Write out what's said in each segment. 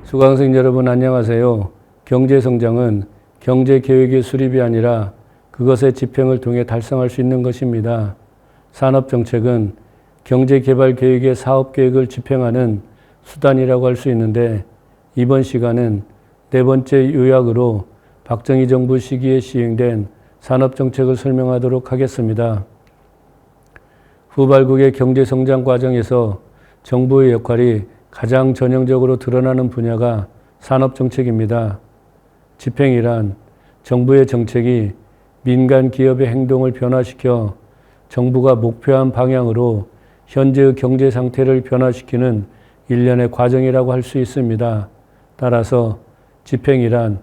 수강생 여러분 안녕하세요. 경제성장은 경제계획의 수립이 아니라 그것의 집행을 통해 달성할 수 있는 것입니다. 산업정책은 경제개발계획의 사업계획을 집행하는 수단이라고 할 수 있는데 이번 시간은 네 번째 요약으로 박정희 정부 시기에 시행된 산업정책을 설명하도록 하겠습니다. 후발국의 경제성장 과정에서 정부의 역할이 가장 전형적으로 드러나는 분야가 산업정책입니다. 집행이란 정부의 정책이 민간 기업의 행동을 변화시켜 정부가 목표한 방향으로 현재의 경제 상태를 변화시키는 일련의 과정이라고 할 수 있습니다. 따라서 집행이란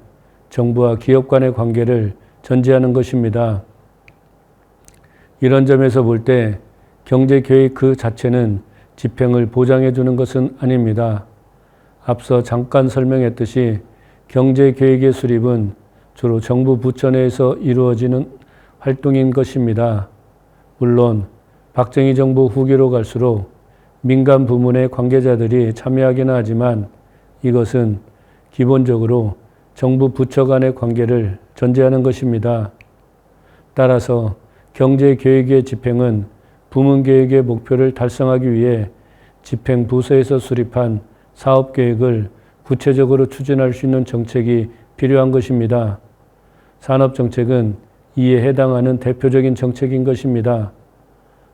정부와 기업 간의 관계를 전제하는 것입니다. 이런 점에서 볼 때 경제계획 그 자체는 집행을 보장해 주는 것은 아닙니다. 앞서 잠깐 설명했듯이 경제계획의 수립은 주로 정부 부처 내에서 이루어지는 활동인 것입니다. 물론 박정희 정부 후기로 갈수록 민간 부문의 관계자들이 참여하기는 하지만 이것은 기본적으로 정부 부처 간의 관계를 전제하는 것입니다. 따라서 경제계획의 집행은 부문계획의 목표를 달성하기 위해 집행부서에서 수립한 사업계획을 구체적으로 추진할 수 있는 정책이 필요한 것입니다. 산업정책은 이에 해당하는 대표적인 정책인 것입니다.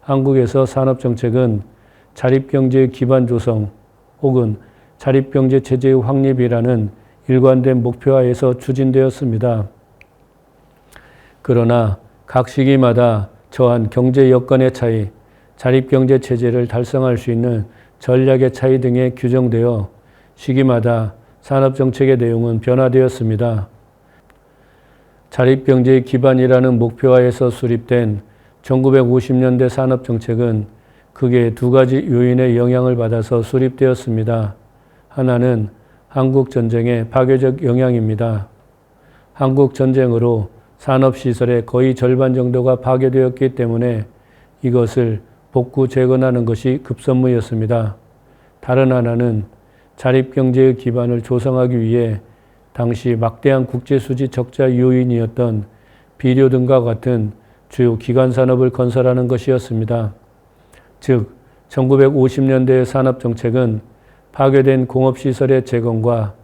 한국에서 산업정책은 자립경제의 기반 조성 혹은 자립경제 체제의 확립이라는 일관된 목표하에서 추진되었습니다. 그러나 각 시기마다 처한 경제 여건의 차이, 자립경제 체제를 달성할 수 있는 전략의 차이 등에 규정되어 시기마다 산업정책의 내용은 변화되었습니다. 자립경제의 기반이라는 목표하에서 수립된 1950년대 산업정책은 크게 두 가지 요인의 영향을 받아서 수립되었습니다. 하나는 한국전쟁의 파괴적 영향입니다. 한국전쟁으로 산업시설의 거의 절반 정도가 파괴되었기 때문에 이것을 복구 재건하는 것이 급선무였습니다. 다른 하나는 자립경제의 기반을 조성하기 위해 당시 막대한 국제수지 적자 요인이었던 비료 등과 같은 주요 기간산업을 건설하는 것이었습니다. 즉 1950년대의 산업정책은 파괴된 공업시설의 재건과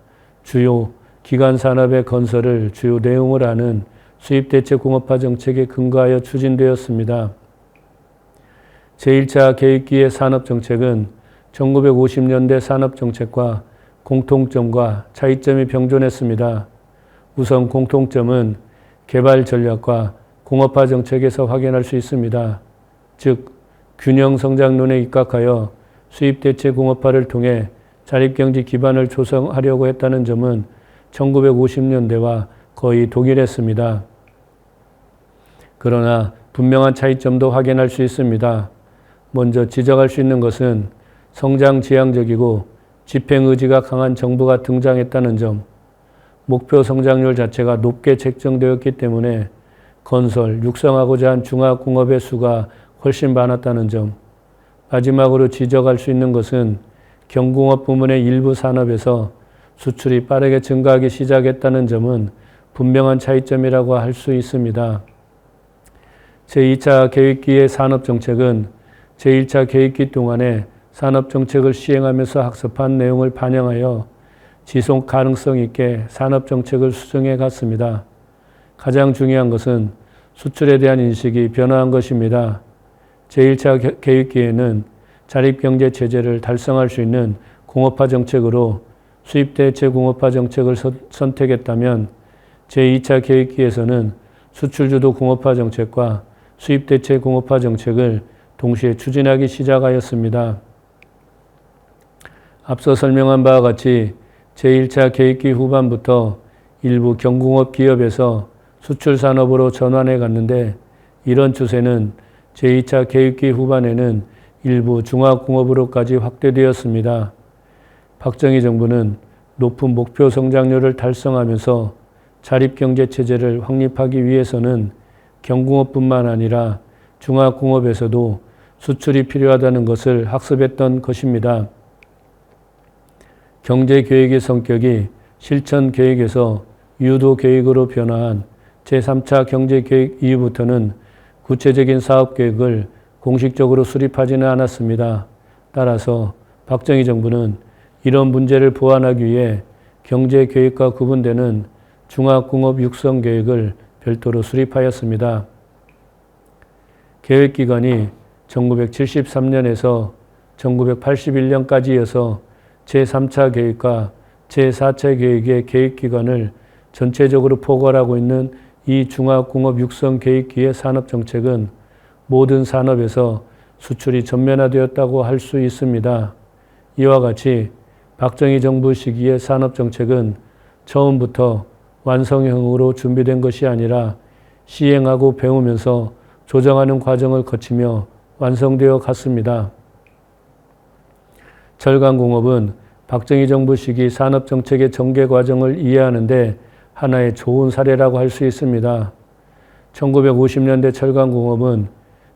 주요 기간산업의 건설을 주요 내용을 하는 수입대체 공업화 정책에 근거하여 추진되었습니다. 제1차 계획기의 산업정책은 1950년대 산업정책과 공통점과 차이점이 병존했습니다. 우선 공통점은 개발 전략과 공업화 정책에서 확인할 수 있습니다. 즉 균형 성장론에 입각하여 수입대체 공업화를 통해 자립경제 기반을 조성하려고 했다는 점은 1950년대와 거의 동일했습니다. 그러나 분명한 차이점도 확인할 수 있습니다. 먼저 지적할 수 있는 것은 성장 지향적이고 집행 의지가 강한 정부가 등장했다는 점, 목표 성장률 자체가 높게 책정되었기 때문에 건설, 육성하고자 한 중화공업의 수가 훨씬 많았다는 점, 마지막으로 지적할 수 있는 것은 경공업 부문의 일부 산업에서 수출이 빠르게 증가하기 시작했다는 점은 분명한 차이점이라고 할 수 있습니다. 제2차 계획기의 산업정책은 제1차 계획기 동안에 산업정책을 시행하면서 학습한 내용을 반영하여 지속 가능성 있게 산업정책을 수정해 갔습니다. 가장 중요한 것은 수출에 대한 인식이 변화한 것입니다. 제1차 계획기에는 자립경제 체제를 달성할 수 있는 공업화 정책으로 수입대체 공업화 정책을 선택했다면 제2차 계획기에서는 수출주도 공업화 정책과 수입대체 공업화 정책을 동시에 추진하기 시작하였습니다. 앞서 설명한 바와 같이 제1차 계획기 후반부터 일부 경공업 기업에서 수출산업으로 전환해 갔는데 이런 추세는 제2차 계획기 후반에는 일부 중화공업으로까지 확대되었습니다. 박정희 정부는 높은 목표 성장률을 달성하면서 자립경제 체제를 확립하기 위해서는 경공업뿐만 아니라 중화공업에서도 수출이 필요하다는 것을 학습했던 것입니다. 경제계획의 성격이 실천계획에서 유도계획으로 변화한 제3차 경제계획 이후부터는 구체적인 사업계획을 공식적으로 수립하지는 않았습니다. 따라서 박정희 정부는 이런 문제를 보완하기 위해 경제계획과 구분되는 종합궁업 육성계획을 별도로 수립하였습니다. 계획기간이 1973년에서 1981년까지여서 제3차 계획과 제4차 계획의 계획기간을 전체적으로 포괄하고 있는 이 종합궁업 육성계획기의 산업정책은 모든 산업에서 수출이 전면화되었다고 할 수 있습니다. 이와 같이 박정희 정부 시기의 산업정책은 처음부터 완성형으로 준비된 것이 아니라 시행하고 배우면서 조정하는 과정을 거치며 완성되어 갔습니다. 철강공업은 박정희 정부 시기 산업정책의 전개 과정을 이해하는 데 하나의 좋은 사례라고 할 수 있습니다. 1950년대 철강공업은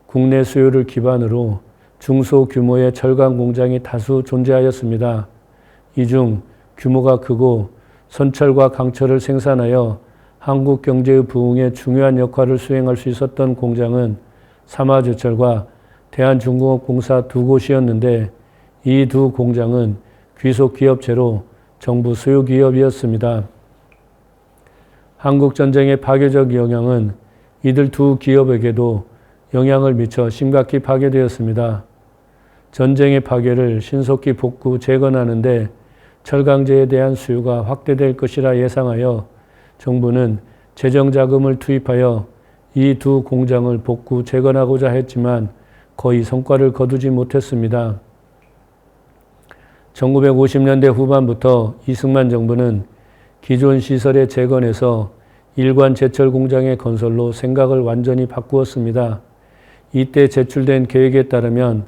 국내 수요를 기반으로 중소규모의 철강공장이 다수 존재하였습니다. 이 중 규모가 크고 선철과 강철을 생산하여 한국 경제의 부흥에 중요한 역할을 수행할 수 있었던 공장은 삼화제철과 대한중공업공사 두 곳이었는데 이 두 공장은 귀속기업체로 정부 소유기업이었습니다. 한국전쟁의 파괴적 영향은 이들 두 기업에게도 영향을 미쳐 심각히 파괴되었습니다. 전쟁의 파괴를 신속히 복구, 재건하는데 철강제에 대한 수요가 확대될 것이라 예상하여 정부는 재정자금을 투입하여 이 두 공장을 복구, 재건하고자 했지만 거의 성과를 거두지 못했습니다. 1950년대 후반부터 이승만 정부는 기존 시설의 재건에서 일관 제철 공장의 건설로 생각을 완전히 바꾸었습니다. 이때 제출된 계획에 따르면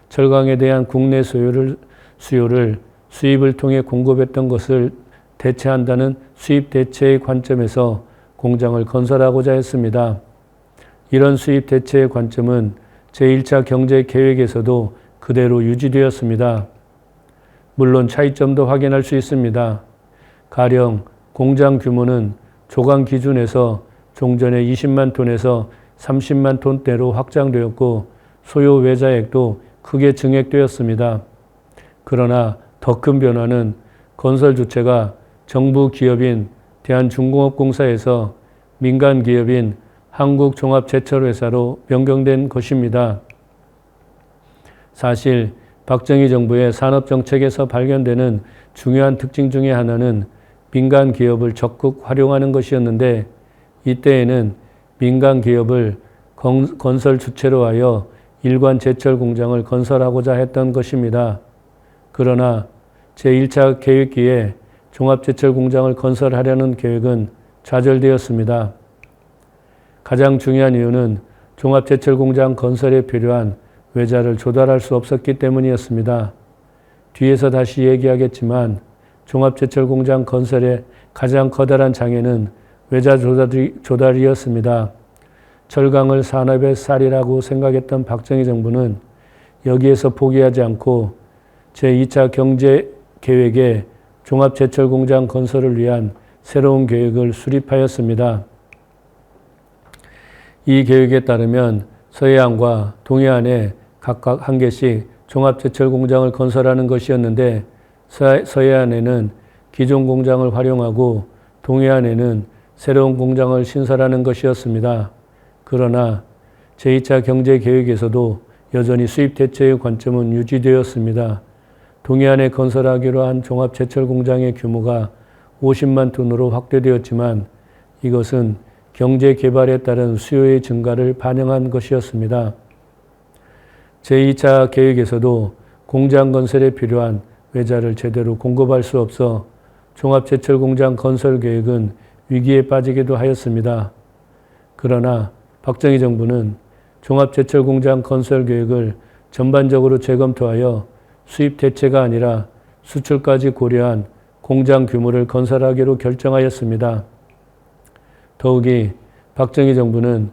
철강에 대한 국내 수요를 수입을 통해 공급했던 것을 대체한다는 수입 대체의 관점에서 공장을 건설하고자 했습니다. 이런 수입 대체의 관점은 제1차 경제계획에서도 그대로 유지되었습니다. 물론 차이점도 확인할 수 있습니다. 가령 공장 규모는 조강 기준에서 종전에 20만 톤에서 30만 톤대로 확장되었고 소요 외자액도 크게 증액되었습니다. 그러나 더 큰 변화는 건설 주체가 정부 기업인 대한중공업공사에서 민간 기업인 한국종합제철회사로 변경된 것입니다. 사실 박정희 정부의 산업정책에서 발견되는 중요한 특징 중의 하나는 민간 기업을 적극 활용하는 것이었는데 이때에는 민간 기업을 건설 주체로 하여 일관 제철 공장을 건설하고자 했던 것입니다. 그러나 제1차 계획기에 종합제철 공장을 건설하려는 계획은 좌절되었습니다. 가장 중요한 이유는 종합제철 공장 건설에 필요한 외자를 조달할 수 없었기 때문이었습니다. 뒤에서 다시 얘기하겠지만 종합제철 공장 건설의 가장 커다란 장애는 외자 조달이었습니다. 철강을 산업의 쌀이라고 생각했던 박정희 정부는 여기에서 포기하지 않고 제2차 경제계획에 종합제철 공장 건설을 위한 새로운 계획을 수립하였습니다. 이 계획에 따르면 서해안과 동해안에 각각 한 개씩 종합제철 공장을 건설하는 것이었는데 서해안에는 기존 공장을 활용하고 동해안에는 새로운 공장을 신설하는 것이었습니다. 그러나 제2차 경제계획에서도 여전히 수입 대체의 관점은 유지되었습니다. 동해안에 건설하기로 한 종합제철 공장의 규모가 50만 톤으로 확대되었지만 이것은 경제 개발에 따른 수요의 증가를 반영한 것이었습니다. 제2차 계획에서도 공장 건설에 필요한 외자를 제대로 공급할 수 없어 종합제철 공장 건설 계획은 위기에 빠지기도 하였습니다. 그러나 박정희 정부는 종합제철 공장 건설 계획을 전반적으로 재검토하여 수입 대체가 아니라 수출까지 고려한 공장 규모를 건설하기로 결정하였습니다. 더욱이 박정희 정부는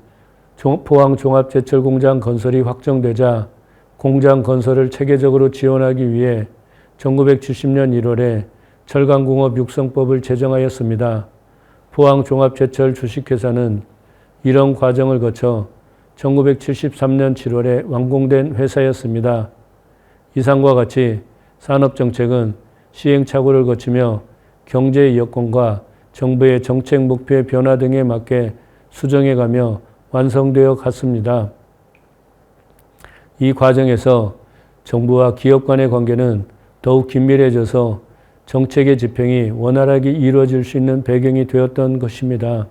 포항 종합제철 공장 건설이 확정되자 공장 건설을 체계적으로 지원하기 위해 1970년 1월에 철강공업 육성법을 제정하였습니다. 포항종합제철 주식회사는 이런 과정을 거쳐 1973년 7월에 완공된 회사였습니다. 이상과 같이 산업정책은 시행착오를 거치며 경제의 여건과 정부의 정책 목표의 변화 등에 맞게 수정해가며 완성되어 갔습니다. 이 과정에서 정부와 기업 간의 관계는 더욱 긴밀해져서 정책의 집행이 원활하게 이루어질 수 있는 배경이 되었던 것입니다.